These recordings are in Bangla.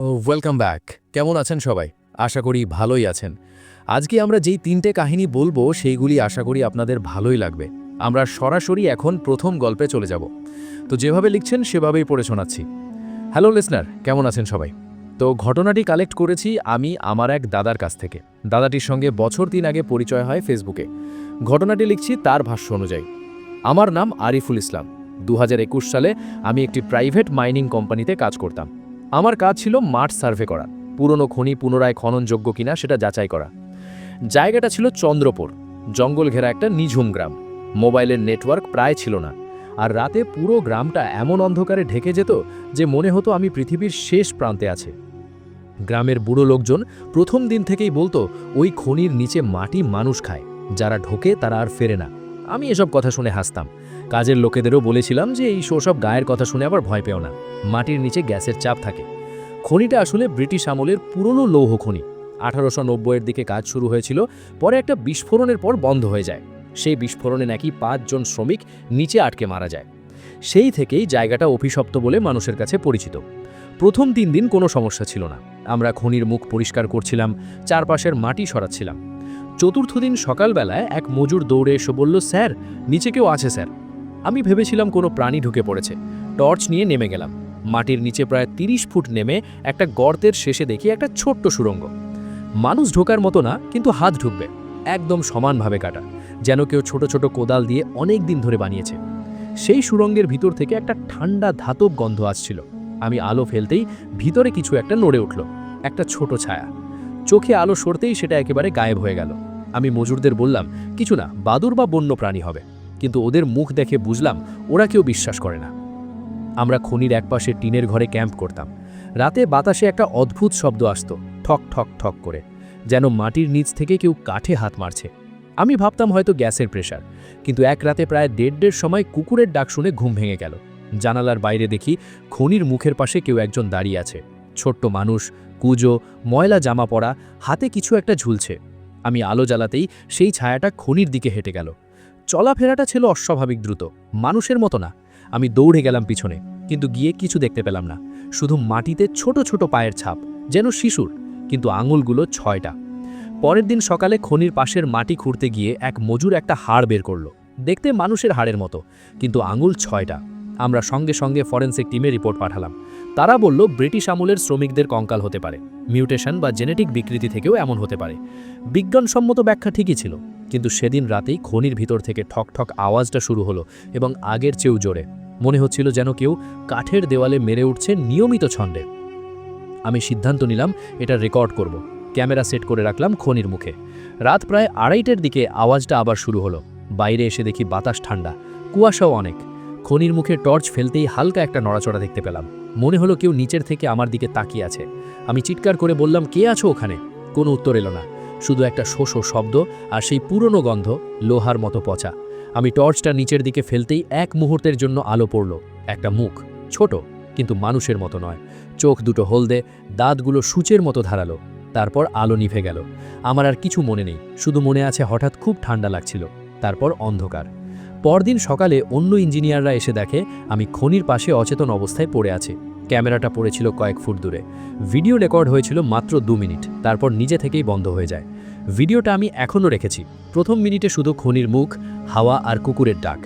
Welcome back. কেমন আছেন সবাই? আশা করি ভালোই আছেন। আজকে আমরা যেই ৩টে কাহিনী বলবো সেইগুলি আশা করি আপনাদের ভালোই লাগবে। আমরা সরাসরি এখন প্রথম গল্পে চলে যাব। তো যেভাবে লিখছেন সেভাবেই পড়ে শোনাচ্ছি। হ্যালো লিসনার, কেমন আছেন সবাই? তো ঘটনাটি কালেক্ট করেছি আমি আমার এক দাদার কাছ থেকে। দাদাটির সঙ্গে বছর ৩ আগে পরিচয় হয় ফেসবুকে। ঘটনাটি লিখছি তার ভাষ্য অনুযায়ী। আমার নাম আরিফুল ইসলাম। ২০২১ সালে আমি একটি প্রাইভেট মাইনিং কোম্পানিতে কাজ করতাম। আমার কাজ ছিল মাঠ সার্ভে করা, পুরনো খনি পুনরায় খননযোগ্য কিনা সেটা যাচাই করা। জায়গাটা ছিল চন্দ্রপুর, জঙ্গল ঘেরা একটা নিঝুম গ্রাম। মোবাইলের নেটওয়ার্ক প্রায় ছিল না, আর রাতে পুরো গ্রামটা এমন অন্ধকারে ঢেকে যেত যে মনে হতো আমি পৃথিবীর শেষ প্রান্তে আছে। গ্রামের বুড়ো লোকজন প্রথম দিন থেকেই বলতো ওই খনির নিচে মাটি মানুষ খায়, যারা ঢোকে তারা আর ফেরে না। আমি এসব কথা শুনে হাসতাম। কাজের লোকেদেরও বলেছিলাম যে এই সব গায়ের কথা শুনে আবার ভয় পেও না, মাটির নিচে গ্যাসের চাপ থাকে। খনিটা আসলে ব্রিটিশ আমলের পুরনো লৌহ খনি। 1890-এর দিকে কাজ শুরু হয়েছিল, পরে একটা বিস্ফোরণের পর বন্ধ হয়ে যায়। সেই বিস্ফোরণে নাকি 5 জন শ্রমিক নিচে আটকে মারা যায়। সেই থেকেই জায়গাটা অভিশপ্ত বলে মানুষের কাছে পরিচিত। প্রথম 3 দিন কোনো সমস্যা ছিল না। আমরা খনির মুখ পরিষ্কার করছিলাম, চারপাশের মাটি সরাচ্ছিলাম। চতুর্থ দিন সকালবেলায় এক মজুর দৌড়ে এসে বলল, স্যার, নিচে কেউ আছে স্যার। আমি ভেবেছিলাম কোনো প্রাণী ঢুকে পড়েছে। টর্চ নিয়ে নেমে গেলাম। মাটির নিচে প্রায় 30 ফুট নেমে একটা গর্তের শেষে দেখি একটা ছোট্ট সুড়ঙ্গ। মানুষ ঢোকার মতো না, কিন্তু হাত ঢুকবে। একদম সমানভাবে কাটা, যেন কেউ ছোট ছোট কোদাল দিয়ে অনেক দিন ধরে বানিয়েছে। সেই সুড়ঙ্গের ভিতর থেকে একটা ঠান্ডা ধাতব গন্ধ আসছিল। আমি আলো ফেলতেই ভিতরে কিছু একটা নড়ে উঠল, একটা ছোট ছায়া। চোখে আলো সরতেই সেটা একেবারে গায়েব হয়ে গেল। আমি মজুরদের বললাম, কিছু না, বাদুড় বা বন্য প্রাণী হবে। কিন্তু ওদের মুখ দেখে বুঝলাম ওরা কেউ বিশ্বাস করে না। আমরা খনির একপাশে টিনের ঘরে ক্যাম্প করতাম। রাতে বাতাসে একটা অদ্ভুত শব্দ আসতো, ঠক ঠক ঠক করে, যেন মাটির নিচ থেকে কেউ কাঠে হাত মারছে। আমি ভাবতাম হয়তো গ্যাসের প্রেসার। কিন্তু এক রাতে প্রায় 1:30-এর সময় কুকুরের ডাক শুনে ঘুম ভেঙে গেল। জানালার বাইরে দেখি খনির মুখের পাশে কেউ একজন দাঁড়িয়ে আছে। ছোট্ট মানুষ, কুজো, ময়লা জামা পরা, হাতে কিছু একটা ঝুলছে। আমি আলো জ্বালাতেই সেই ছায়াটা খনির দিকে হেঁটে গেল। চলাফেরাটা ছিল অস্বাভাবিক দ্রুত, মানুষের মতো না। আমি দৌড়ে গেলাম পিছনে, কিন্তু গিয়ে কিছু দেখতে পেলাম না। শুধু মাটিতে ছোট ছোট পায়ের ছাপ, যেন শিশুর, কিন্তু আঙুলগুলো 6টা। পরের দিন সকালে খনির পাশের মাটি খুঁড়তে গিয়ে এক মজুর একটা হাড় বের করলো। দেখতে মানুষের হাড়ের মতো, কিন্তু আঙুল 6টা। আমরা সঙ্গে সঙ্গে ফরেনসিক টিমে রিপোর্ট পাঠালাম। তারা বলল ব্রিটিশ আমলের শ্রমিকদের কঙ্কাল হতে পারে, মিউটেশন বা জেনেটিক বিকৃতি থেকেও এমন হতে পারে। বিজ্ঞানসম্মত ব্যাখ্যা ঠিকই ছিল, কিন্তু সেদিন রাতেই খনির ভিতর থেকে ঠক ঠক আওয়াজটা শুরু হলো, এবং আগের চেয়েও জোরে। মনে হচ্ছিল যেন কেউ কাঠের দেওয়ালে মেরে উঠছে নিয়মিত ছন্দে। আমি সিদ্ধান্ত নিলাম এটা রেকর্ড করব। ক্যামেরা সেট করে রাখলাম খনির মুখে। রাত প্রায় 2:30-এর দিকে আওয়াজটা আবার শুরু হলো। বাইরে এসে দেখি বাতাস ঠান্ডা, কুয়াশাও অনেক। খনির মুখে টর্চ ফেলতেই হালকা একটা নড়াচড়া দেখতে পেলাম। মনে হলো কেউ নিচের থেকে আমার দিকে তাকিয়ে আছে। আমি চিৎকার করে বললাম, কে আছো ওখানে? কোনো উত্তর এলো না, শুধু একটা শোষো শব্দ আর সেই পুরনো গন্ধ, লোহার মতো পচা। আমি টর্চটা নিচের দিকে ফেলতেই এক মুহূর্তের জন্য আলো পড়ল। একটা মুখ, ছোট কিন্তু মানুষের মতো নয়। চোখ দুটো হলদে, দাঁতগুলো সূচের মতো ধারালো। তারপর আলো নিভে গেল। আমার আর কিছু মনে নেই, শুধু মনে আছে হঠাৎ খুব ঠান্ডা লাগছিল। তারপর অন্ধকার। পরদিন সকালে অন্য ইঞ্জিনিয়াররা এসে দেখে আমি খনির পাশে অচেতন অবস্থায় পড়ে আছি। ক্যামেরাটা পড়েছিল কয়েক ফুট দূরে। ভিডিও রেকর্ড হয়েছিল মাত্র 2 মিনিট, তারপর নিজে থেকেই বন্ধ হয়ে যায়। ভিডিওটা আমি এখনও রেখেছি। প্রথম মিনিটে শুধু খনির মুখ, হাওয়া আর কুকুরের ডাক।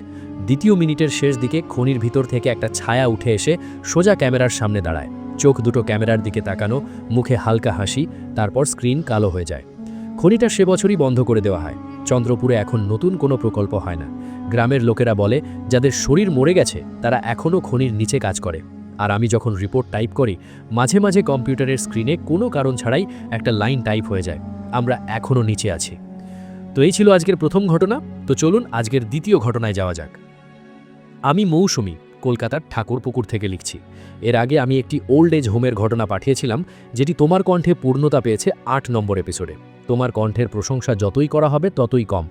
দ্বিতীয় মিনিটের শেষ দিকে খনির ভিতর থেকে একটা ছায়া উঠে এসে সোজা ক্যামেরার সামনে দাঁড়ায়। চোখ দুটো ক্যামেরার দিকে তাকানো, মুখে হালকা হাসি, তারপর স্ক্রিন কালো হয়ে যায়। খনিটা সে বছরই বন্ধ করে দেওয়া হয়। চন্দ্রপুরে এখন নতুন কোনো প্রকল্প হয় না। গ্রামের লোকেরা বলে যাদের শরীর মরে গেছে তারা এখনও খনির নিচে কাজ করে। আর আমি যখন রিপোর্ট টাইপ করি, মাঝে মাঝে কম্পিউটারের স্ক্রিনে কোনো কারণ ছাড়াই একটা লাইন টাইপ হয়ে যায়, আমরা এখনও নিচে আছি। তো এই ছিল আজকের প্রথম ঘটনা। তো চলুন আজকের দ্বিতীয় ঘটনায় যাওয়া যাক। আমি মৌসুমী, কলকাতার ঠাকুরপুকুর থেকে লিখছি। এর আগে আমি একটি ওল্ড এজ হোমের ঘটনা পাঠিয়েছিলাম, যেটি তোমার কণ্ঠে পূর্ণতা পেয়েছে 8 নম্বর এপিসোডে। তোমার কণ্ঠের প্রশংসা যতই করা হবে ততই কম।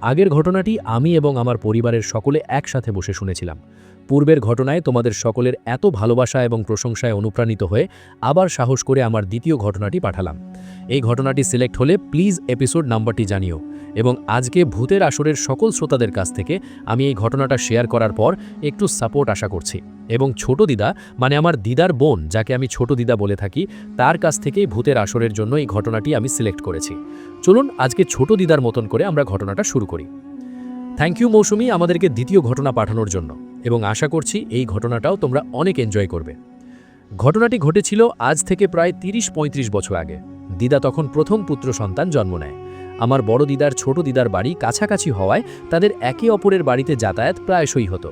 আগের ঘটনাটি আমি এবং আমার পরিবারের সকলে একসাথে বসে শুনেছিলাম। পূর্বের ঘটনায় তোমাদের সকলের এত ভালোবাসা এবং প্রশংসায় অনুপ্রাণিত হয়ে আবার সাহস করে আমার দ্বিতীয় ঘটনাটি পাঠালাম। এই ঘটনাটি সিলেক্ট হলে প্লিজ এপিসোড নাম্বারটি জানিও। এবং আজকে ভূতের আসরের সকল শ্রোতাদের কাছ থেকে আমি এই ঘটনাটা শেয়ার করার পর একটু সাপোর্ট আশা করছি। এবং ছোট দিদা, মানে আমার দিদার বোন, যাকে আমি ছোট দিদা বলে থাকি, তার কাছ থেকেই ভূতের আসরের জন্য এই ঘটনাটি আমি সিলেক্ট করেছি। চলুন আজকে ছোট দিদার মতন করে আমরা ঘটনাটা শুরু করি। থ্যাংক ইউ মৌসুমি আমাদেরকে দ্বিতীয় ঘটনা পাঠানোর জন্য, এবং আশা করছি এই ঘটনাটাও তোমরা অনেক এনজয় করবে। ঘটনাটি ঘটেছিল আজ থেকে প্রায় ৩০-৩৫ বছর আগে। দিদা তখন প্রথম পুত্র সন্তান জন্ম নেয়। আমার বড় দিদার ছোট দিদার বাড়ি কাছাকাছি হওয়ায় তাদের একে অপরের বাড়িতে যাতায়াত প্রায়শই হতো।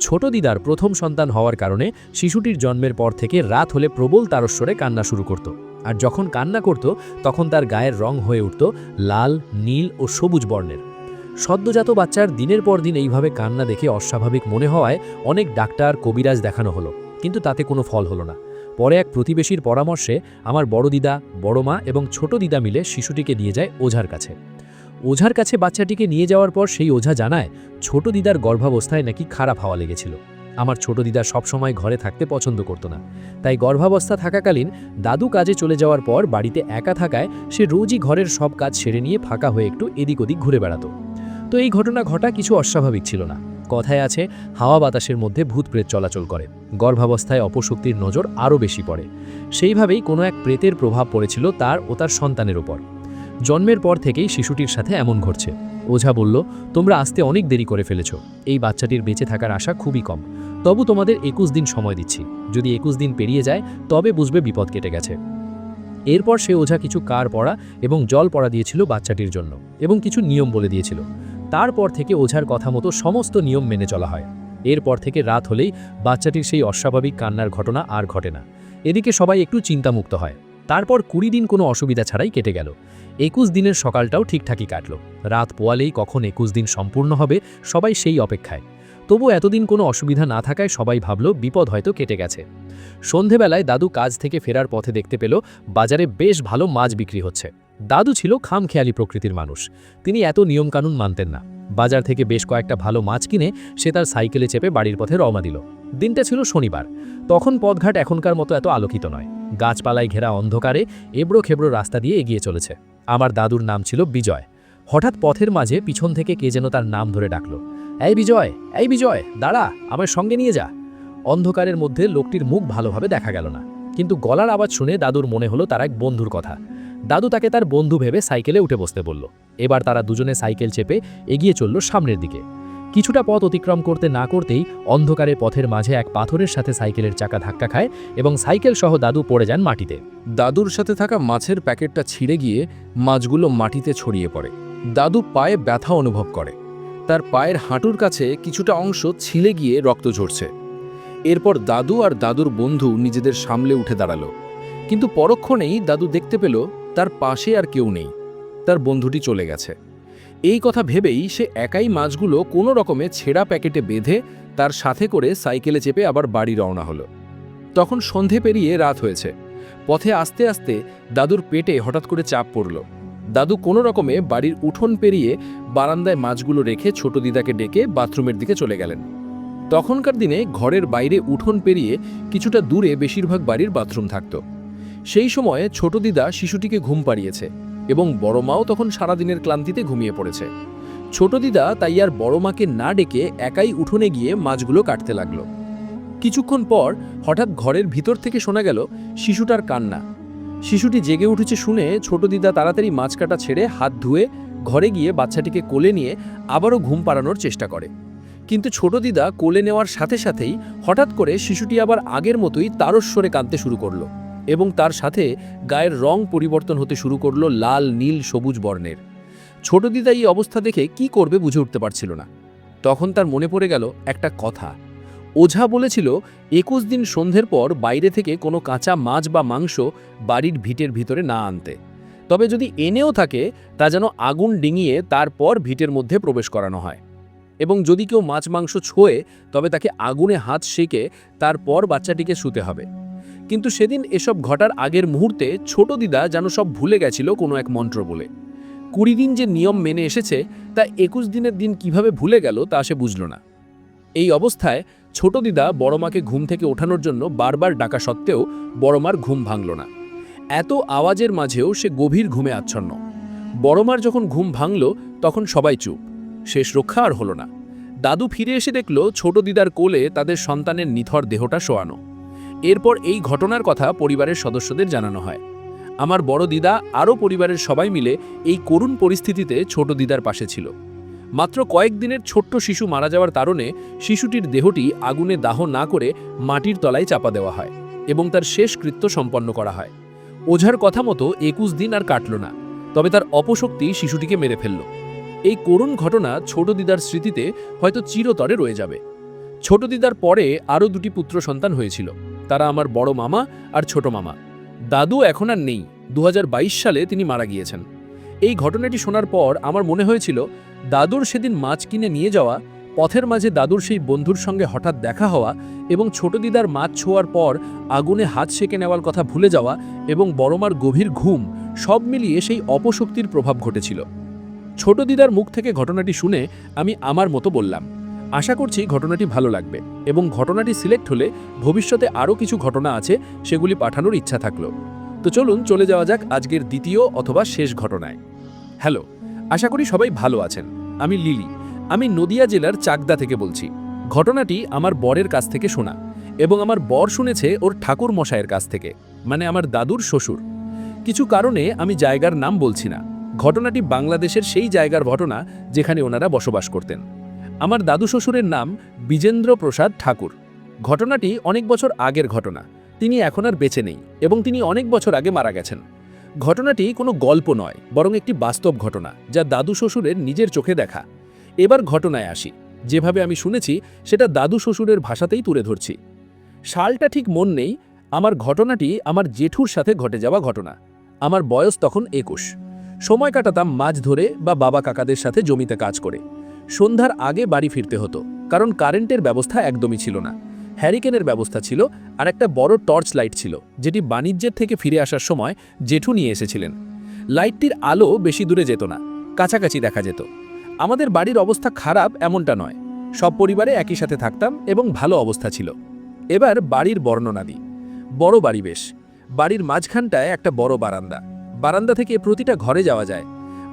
ছোট দিদার প্রথম সন্তান হওয়ার কারণে শিশুটির জন্মের পর থেকে রাত হলে প্রবল তারস্বরে কান্না শুরু করত। আর যখন কান্না করত তখন তার গায়ের রং হয়ে উঠত লাল, নীল ও সবুজ বর্ণের। সদ্যজাত বাচ্চার দিনের পর দিন এইভাবে কান্না দেখে অস্বাভাবিক মনে হওয়ায় অনেক ডাক্তার, কবিরাজ দেখানো হলো, কিন্তু তাতে কোনো ফল হলো না। পরে এক প্রতিবেশীর পরামর্শে আমার বড় দিদা, বড় মা এবং ছোট দিদা মিলে শিশুটিকে নিয়ে যায় ওঝার কাছে। ওঝার কাছে বাচ্চাটিকে নিয়ে যাওয়ার পর সেই ওঝা জানায় ছোট দিদার গর্ভাবস্থায় নাকি খারাপ হাওয়া লেগেছিল। আমার ছোট দিদা সবসময় ঘরে থাকতে পছন্দ করত না, তাই গর্ভাবস্থা থাকাকালীন দাদু কাজে চলে যাওয়ার পর বাড়িতে একা থাকায় সে রোজই ঘরের সব কাজ সেরে নিয়ে ফাঁকা হয়ে একটু এদিক ওদিক ঘুরে বেড়াতো। তো এই ঘটনা ঘটা কিছু অস্বাভাবিক ছিল না। কথায় আছে হাওয়া বাতাসের মধ্যে ভূত প্রেত চলাচল করে, গর্ভাবস্থায় অপশক্তির নজর আরও বেশি পড়ে। সেইভাবেই কোনো এক প্রেতের প্রভাব পড়েছিল তার ও তার সন্তানের ওপর। জন্মের পর থেকেই শিশুটির সাথে এমন ঘটছে। ওঝা বলল, তোমরা আসতে অনেক দেরি করে ফেলেছ, এই বাচ্চাটির বেঁচে থাকার আশা খুবই কম। তবু তোমাদের 21 দিন সময় দিচ্ছি, যদি 21 দিন পেরিয়ে যায় তবে বুঝবে বিপদ কেটে গেছে। এরপর সে ওঝা কিছু কার পড়া এবং জল পড়া দিয়েছিল বাচ্চাটির জন্য, এবং কিছু নিয়ম বলে দিয়েছিল। তারপর থেকে ওঝার কথা মতো সমস্ত নিয়ম মেনে চলা হয়। এরপর থেকে রাত হলেই বাচ্চাটির সেই অস্বাভাবিক কান্নার ঘটনা আর ঘটে না। এদিকে সবাই একটু চিন্তামুক্ত হয়। তারপর 20 দিন কোনো অসুবিধা ছাড়াই কেটে গেল। 21 দিনের সকালটাও ঠিকঠাকই কাটল। রাত পোয়ালেই কখন 21 দিন সম্পূর্ণ হবে সবাই সেই অপেক্ষায়। তবু এতদিন কোনো অসুবিধা না থাকায় সবাই ভাবল বিপদ হয়তো কেটে গেছে। সন্ধেবেলায় দাদু কাজ থেকে ফেরার পথে দেখতে পেল বাজারে বেশ ভালো মাছ বিক্রি হচ্ছে। দাদু ছিল খামখেয়ালি প্রকৃতির মানুষ, তিনি এত নিয়মকানুন মানতেন না। বাজার থেকে বেশ কয়েকটা ভালো মাছ কিনে সে তার সাইকেলে চেপে বাড়ির পথে রওনা দিল। দিনটা ছিল শনিবার। তখন পথঘাট এখনকার মতো এত আলোকিত নয়, গাছপালায় ঘেরা অন্ধকারে এবড়ো খেবড়ো রাস্তা দিয়ে এগিয়ে চলেছে। আমার দাদুর নাম ছিল বিজয়। হঠাৎ পথের মাঝে পিছন থেকে কে যেন তার নাম ধরে ডাকল, এই বিজয়, এই বিজয়, দাঁড়া, আমার সঙ্গে নিয়ে যা। অন্ধকারের মধ্যে লোকটির মুখ ভালোভাবে দেখা গেল না, কিন্তু গলার আওয়াজ শুনে দাদুর মনে হলো তার এক বন্ধুর কথা। দাদু তাকে তার বন্ধু ভেবে সাইকেলে উঠে বসতে বলল। এবার তারা দুজনে সাইকেল চেপে এগিয়ে চলল সামনের দিকে। কিছুটা পথ অতিক্রম করতে না করতেই অন্ধকারে পথের মাঝে এক পাথরের সাথে সাইকেলের চাকা ধাক্কা খায় এবং সাইকেল সহ দাদু পড়ে যান মাটিতে। দাদুর সাথে থাকা মাছের প্যাকেটটা ছিঁড়ে গিয়ে মাছগুলো মাটিতে ছড়িয়ে পড়ে। দাদু পায়ে ব্যথা অনুভব করে, তার পায়ের হাঁটুর কাছে কিছুটা অংশ ছিলে গিয়ে রক্ত ঝরছে। এরপর দাদু আর দাদুর বন্ধু নিজেদের সামলে উঠে দাঁড়ালো, কিন্তু পরক্ষণেই দাদু দেখতে পেল তার পাশে আর কেউ নেই, তার বন্ধুটি চলে গেছে। এই কথা ভেবেই সে একাই মাছগুলো কোনো রকমে ছেঁড়া প্যাকেটে বেঁধে তার সাথে করে সাইকেলে চেপে আবার বাড়ি রওনা হলো। তখন সন্ধে পেরিয়ে রাত হয়েছে। পথে আস্তে আস্তে দাদুর পেটে হঠাৎ করে চাপ পড়ল। দাদু কোনো রকমে বাড়ির উঠোন পেরিয়ে বারান্দায় মাছগুলো রেখে ছোট দিদাকে ডেকে বাথরুমের দিকে চলে গেলেন। তখনকার দিনে ঘরের বাইরে উঠোন পেরিয়ে কিছুটা দূরে বেশিরভাগ বাড়ির বাথরুম থাকত। সেই সময়ে ছোট দিদা শিশুটিকে ঘুম পাড়িয়েছে এবং বড় মাও তখন সারাদিনের ক্লান্তিতে ঘুমিয়ে পড়েছে। ছোট দিদা তাই আর বড় মাকে না ডেকে একাই উঠোনে গিয়ে মাছগুলো কাটতে লাগলো। কিছুক্ষণ পর হঠাৎ ঘরের ভিতর থেকে শোনা গেল শিশুটার কান্না। শিশুটি জেগে উঠেছে শুনে ছোট দিদা তাড়াতাড়ি মাছ কাটা ছেড়ে হাত ধুয়ে ঘরে গিয়ে বাচ্চাটিকে কোলে নিয়ে আবারও ঘুম পাড়ানোর চেষ্টা করে। কিন্তু ছোট দিদা কোলে নেওয়ার সাথে সাথেই হঠাৎ করে শিশুটি আবার আগের মতোই তারস্বরে কাঁদতে শুরু করলো এবং তার সাথে গায়ের রং পরিবর্তন হতে শুরু করলো লাল, নীল, সবুজ বর্ণের। ছোট দিদা এই অবস্থা দেখে কি করবে বুঝে উঠতে পারছিল না। তখন তার মনে পড়ে গেল একটা কথা। ওঝা বলেছিল 21 দিন সন্ধ্যের পর বাইরে থেকে কোনো কাঁচা মাছ বা মাংস বাড়ির ভিটের ভিতরে না আনতে, তবে যদি এনেও থাকে তা যেন আগুন ডিঙিয়ে তারপর ভিটের মধ্যে প্রবেশ করানো হয়, এবং যদি কেউ মাছ মাংস ছোঁয়ে তবে তাকে আগুনে হাত সেঁকে তারপর বাচ্চাটিকে শুতে হবে। কিন্তু সেদিন এসব ঘটার আগের মুহূর্তে ছোট দিদা যেন সব ভুলে গেছিল কোনো এক মন্ত্র বলে। 20 দিন যে নিয়ম মেনে এসেছে তা 21 দিনের দিন কিভাবে ভুলে গেল তা সে বুঝল না। এই অবস্থায় ছোট দিদা বড় মাকে ঘুম থেকে ওঠানোর জন্য বারবার ডাকা সত্ত্বেও বড় মার ঘুম ভাঙল না। এত আওয়াজের মাঝেও সে গভীর ঘুমে আচ্ছন্ন। বড় মার যখন ঘুম ভাঙল তখন সবাই চুপ। শেষ রক্ষা আর হলো না। দাদু ফিরে এসে দেখল ছোট দিদার কোলে তাদের সন্তানের নিথর দেহটা শোয়ানো। এরপর এই ঘটনার কথা পরিবারের সদস্যদের জানানো হয়। আমার বড় দিদা আরও পরিবারের সবাই মিলে এই করুণ পরিস্থিতিতে ছোট দিদার পাশে ছিল। মাত্র কয়েকদিনের ছোট্ট শিশু মারা যাওয়ার কারণে শিশুটির দেহটি আগুনে দাহ না করে মাটির তলায় চাপা দেওয়া হয় এবং তার শেষ কৃত্য সম্পন্ন করা হয়। ওঝার কথা মতো 21 দিন আর কাটল না, তবে তার অপশক্তি শিশুটিকে মেরে ফেলল। এই করুণ ঘটনা ছোট দিদার স্মৃতিতে হয়তো চিরতরে রয়ে যাবে। ছোট দিদার পরে আরও 2টি পুত্র সন্তান হয়েছিল। তারা আমার বড় মামা আর ছোট মামা। দাদু এখন আর নেই। 2022 সালে তিনি মারা গিয়েছেন। এই ঘটনাটি শোনার পর আমার মনে হয়েছিল দাদুর সেদিন মাছ কিনে নিয়ে যাওয়া, পথের মাঝে দাদুর সেই বন্ধুর সঙ্গে হঠাৎ দেখা হওয়া এবং ছোট দিদার মাছ ছোঁয়ার পর আগুনে হাত সেঁকে নেওয়ার কথা ভুলে যাওয়া এবং বড়মার গভীর ঘুম সব মিলিয়ে সেই অপশক্তির প্রভাব ঘটেছিল। ছোট দিদার মুখ থেকে ঘটনাটি শুনে আমি আমার মতো বললাম। আশা করছি ঘটনাটি ভালো লাগবে এবং ঘটনাটি সিলেক্ট হলে ভবিষ্যতে আরও কিছু ঘটনা আছে, সেগুলি পাঠানোর ইচ্ছা থাকলো। তো চলুন চলে যাওয়া যাক আজকের দ্বিতীয় অথবা শেষ ঘটনায়। হ্যালো, আশা করি সবাই ভালো আছেন। আমি লিলি। আমি নদিয়া জেলার চাকদা থেকে বলছি। ঘটনাটি আমার বরের কাছ থেকে শোনা এবং আমার বর শুনেছে ওর ঠাকুর মশাইয়ের কাছ থেকে, মানে আমার দাদুর শ্বশুর। কিছু কারণে আমি জায়গার নাম বলছি না। ঘটনাটি বাংলাদেশের সেই জায়গার ঘটনা যেখানে ওনারা বসবাস করতেন। আমার দাদু শ্বশুরের নাম বিজেন্দ্র প্রসাদ ঠাকুর। ঘটনাটি অনেক বছর আগের ঘটনা। তিনি এখন আর বেঁচে নেই এবং তিনি অনেক বছর আগে মারা গেছেন। ঘটনাটি কোনো গল্প নয়, বরং একটি বাস্তব ঘটনা যা দাদু শ্বশুরের নিজের চোখে দেখা। এবার ঘটনায় আসি। যেভাবে আমি শুনেছি সেটা দাদু শ্বশুরের ভাষাতেই তুলে ধরছি। সালটা ঠিক মন নেই। আমার ঘটনাটি আমার জেঠুর সাথে ঘটে যাওয়া ঘটনা। আমার বয়স তখন 21। সময় কাটাতাম মাছ ধরে বা বাবা কাকাদের সাথে জমিতে কাজ করে। সন্ধ্যার আগে বাড়ি ফিরতে হতো, কারণ কারেন্টের ব্যবস্থা একদমই ছিল না। হ্যারিকেনের ব্যবস্থা ছিল আর একটা বড় টর্চ লাইট ছিল, যেটি বাণিজ্যের থেকে ফিরে আসার সময় জেঠু নিয়ে এসেছিলেন। লাইটটির আলো বেশি দূরে যেত না, কাছাকাছি দেখা যেত। আমাদের বাড়ির অবস্থা খারাপ এমনটা নয়, সব পরিবারে একই সাথে থাকতাম এবং ভালো অবস্থা ছিল। এবার বাড়ির বর্ণনা দিই। বড় বাড়ি বেশ। বাড়ির মাঝখানটায় একটা বড় বারান্দা। বারান্দা থেকে প্রতিটা ঘরে যাওয়া যায়।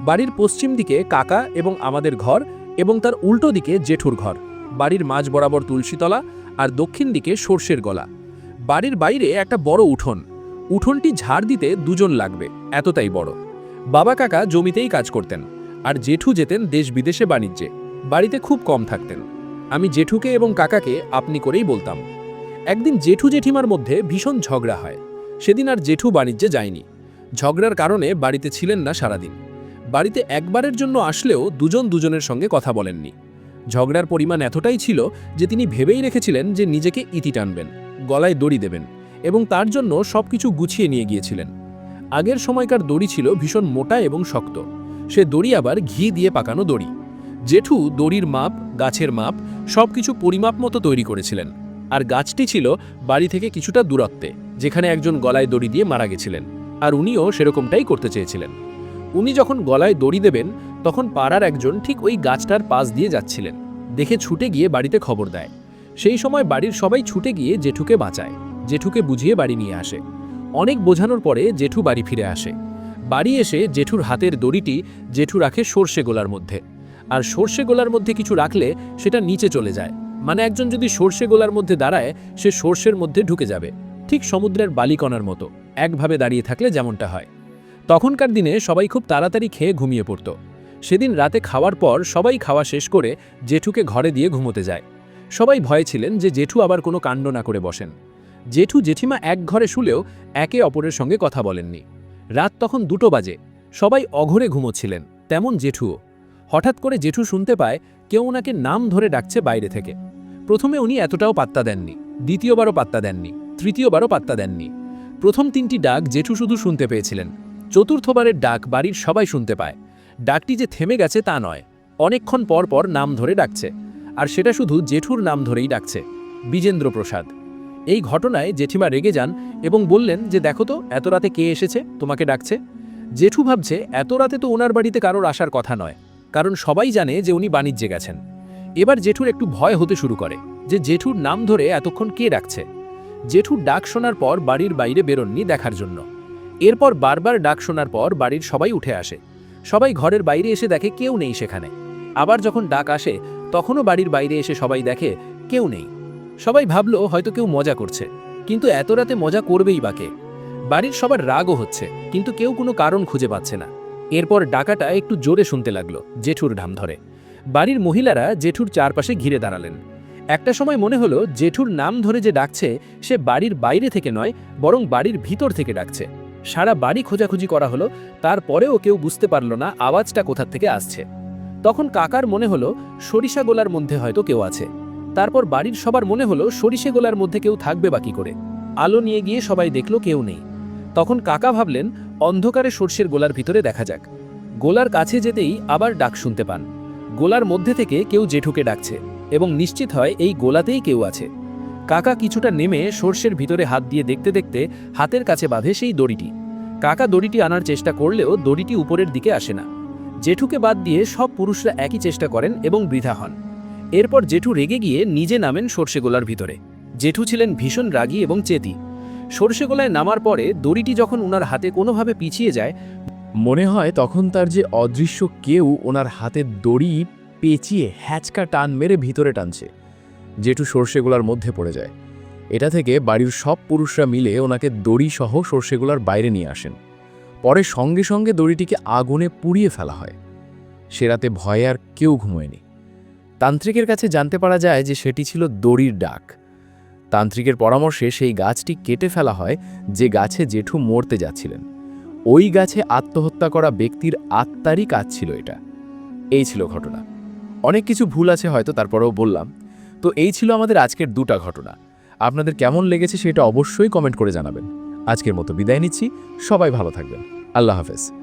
বাড়ির পশ্চিম দিকে কাকা এবং আমাদের ঘর এবং তার উল্টো দিকে জেঠুর ঘর। বাড়ির মাঝ বরাবর তুলসীতলা আর দক্ষিণ দিকে সর্ষের গলা। বাড়ির বাইরে একটা বড় উঠোন। উঠোনটি ঝাড় দিতে 2 জন লাগবে, এতটাই বড়। বাবা কাকা জমিতেই কাজ করতেন আর জেঠু যেতেন দেশ বিদেশে বাণিজ্যে। বাড়িতে খুব কম থাকতেন। আমি জেঠুকে এবং কাকাকে আপনি করেই বলতাম। একদিন জেঠু জেঠিমার মধ্যে ভীষণ ঝগড়া হয়। সেদিন আর জেঠু বাণিজ্যে যায়নি। ঝগড়ার কারণে বাড়িতে ছিলেন না সারাদিন। বাড়িতে একবারের জন্য আসলেও দুজন দুজনের সঙ্গে কথা বলেননি। ঝগড়ার পরিমাণ এতটাই ছিল যে তিনি ভেবেই রেখেছিলেন যে নিজেকে ইতি টানবেন, গলায় দড়ি দেবেন এবং তার জন্য সবকিছু গুছিয়ে নিয়ে গিয়েছিলেন। আগের সময়কার দড়ি ছিল ভীষণ মোটা এবং শক্ত। সে দড়ি আবার ঘি দিয়ে পাকানো দড়ি। জেঠু দড়ির মাপ, গাছের মাপ সবকিছু পরিমাপ মতো তৈরি করেছিলেন। আর গাছটি ছিল বাড়ি থেকে কিছুটা দূরত্বে, যেখানে একজন গলায় দড়ি দিয়ে মারা গেছিলেন, আর উনিও সেরকমটাই করতে চেয়েছিলেন। উনি যখন গলায় দড়ি দেবেন তখন পাড়ার একজন ঠিক ওই গাছটার পাশ দিয়ে যাচ্ছিলেন। দেখে ছুটে গিয়ে বাড়িতে খবর দেয়। সেই সময় বাড়ির সবাই ছুটে গিয়ে জেঠুকে বাঁচায়, জেঠুকে বুঝিয়ে বাড়ি নিয়ে আসে। অনেক বোঝানোর পরে জেঠু বাড়ি ফিরে আসে। বাড়ি এসে জেঠুর হাতের দড়িটি জেঠু রাখে সর্ষে গোলার মধ্যে। আর সর্ষে গোলার মধ্যে কিছু রাখলে সেটা নিচে চলে যায়, মানে একজন যদি সর্ষে গোলার মধ্যে দাঁড়ায় সে সর্ষের মধ্যে ঢুকে যাবে, ঠিক সমুদ্রের বালিকণার মতো একভাবে দাঁড়িয়ে থাকলে যেমনটা হয়। তখনকার দিনে সবাই খুব তাড়াতাড়ি খেয়ে ঘুমিয়ে পড়ত। সেদিন রাতে খাওয়ার পর সবাই খাওয়া শেষ করে জেঠুকে ঘরে দিয়ে ঘুমোতে যায়। সবাই ভয়ে ছিলেন যে জেঠু আবার কোনো কাণ্ড না করে বসেন। জেঠু জেঠিমা এক ঘরে শুলেও একে অপরের সঙ্গে কথা বলেননি। রাত তখন 2টো বাজে। সবাই অঘরে ঘুমোচ্ছিলেন, তেমন জেঠুও। হঠাৎ করে জেঠু শুনতে পায় কেউ ওনাকে নাম ধরে ডাকছে বাইরে থেকে। প্রথমে উনি এতটাও পাত্তা দেননি, দ্বিতীয়বারও পাত্তা দেননি, তৃতীয়বারও পাত্তা দেননি। প্রথম 3টি ডাক জেঠু শুধু শুনতে পেয়েছিলেন। চতুর্থবারের ডাক বাড়ির সবাই শুনতে পায়। ডাকটি যে থেমে গেছে তা নয়, অনেকক্ষণ পর পর নাম ধরে ডাকছে, আর সেটা শুধু জেঠুর নাম ধরেই ডাকছে, বিজেন্দ্র প্রসাদ। এই ঘটনায় জেঠিমা রেগে যান এবং বললেন যে দেখো তো এত রাতে কে এসেছে তোমাকে ডাকছে। জেঠু ভাবছে এত রাতে তো ওনার বাড়িতে কারোর আসার কথা নয়, কারণ সবাই জানে যে উনি বাণিজ্যে গেছেন। এবার জেঠুর একটু ভয় হতে শুরু করে। যে জেঠুর নাম ধরে এতক্ষণ কে ডাকছে। জেঠুর ডাক শোনার পর বাড়ির বাইরে বেরোননি দেখার জন্য। এরপর বারবার ডাক শোনার পর বাড়ির সবাই উঠে আসে। সবাই ঘরের বাইরে এসে দেখে কেউ নেই সেখানে। আবার যখন ডাক আসে তখনও বাড়ির বাইরে এসে সবাই দেখে কেউ নেই। সবাই ভাবলো হয়তো কেউ মজা করছে, কিন্তু এত রাতে মজা করবেই বা কে? বাড়ির সবার রাগও হচ্ছে, কিন্তু কেউ কোনো কারণ খুঁজে পাচ্ছে না। এরপর ডাকাটা একটু জোরে শুনতে লাগলো, জেঠুর নাম ধরে। বাড়ির মহিলারা জেঠুর চারপাশে ঘিরে দাঁড়ালেন। একটা সময় মনে হলো জেঠুর নাম ধরে যে ডাকছে সে বাড়ির বাইরে থেকে নয়, বরং বাড়ির ভিতর থেকে ডাকছে। সারা বাড়ি খোঁজাখুঁজি করা হলো, তারপরেও কেউ বুঝতে পারল না আওয়াজটা কোথা থেকে আসছে। তখন কাকার মনে হলো সরিষা গোলার মধ্যে হয়তো কেউ আছে। তারপর বাড়ির সবার মনে হলো সরিষা গোলার মধ্যে কেউ থাকবে বাকি করে। আলো নিয়ে গিয়ে সবাই দেখলো কেউ নেই। তখন কাকা ভাবলেন অন্ধকারে সর্ষের গোলার ভিতরে দেখা যাক। গোলার কাছে যেতেই আবার ডাক শুনতে পান। গোলার মধ্যে থেকে কেউ জেঠুকে ডাকছে এবং নিশ্চিত হয় এই গোলাতেই কেউ আছে। কাকা কিছুটা নেমে সর্ষের ভিতরে হাত দিয়ে দেখতে দেখতে হাতের কাছে বাঁধে সেই দড়িটি। কাকা দড়িটি আনার চেষ্টা করলেও দড়িটি উপরের দিকে আসে না। জেঠুকে বাদ দিয়ে সব পুরুষরা একই চেষ্টা করেন এবং বৃথা হন। এরপর জেঠু রেগে গিয়ে নিজে নামেন সর্ষে গোলার ভিতরে। জেঠু ছিলেন ভীষণ রাগী এবং চেতি। সর্ষে গোলায় নামার পরে দড়িটি যখন ওনার হাতে কোনোভাবে পিছিয়ে যায়, মনে হয় তখন তার যে অদৃশ্য কেউ ওনার হাতের দড়ি পেঁচিয়ে হ্যাচকা টান মেরে ভিতরে টানছে। জেঠু সর্ষেগুলার মধ্যে পড়ে যায়। এটা থেকে বাড়ির সব পুরুষরা মিলে ওনাকে দড়ি সহ সর্ষেগুলার বাইরে নিয়ে আসেন। পরে সঙ্গে সঙ্গে দড়িটিকে আগুনে পুড়িয়ে ফেলা হয়। সে রাতে ভয়ে আর কেউ ঘুমোয়নি। তান্ত্রিকের কাছে জানতে পারা যায় যে সেটি ছিল দড়ির ডাক। তান্ত্রিকের পরামর্শে সেই গাছটি কেটে ফেলা হয় যে গাছে জেঠু মরতে যাচ্ছিলেন। ওই গাছে আত্মহত্যা করা ব্যক্তির আত্মারই কাজ ছিল এটা। এই ছিল ঘটনা। অনেক কিছু ভুল আছে হয়তো, তারপরেও বললাম। তো এই ছিল আমাদের আজকের 2টা ঘটনা। আপনাদের কেমন লেগেছে সেটা অবশ্যই কমেন্ট করে জানাবেন। আজকের মতো বিদায় নিচ্ছি। সবাই ভালো থাকবেন। আল্লাহ হাফেজ।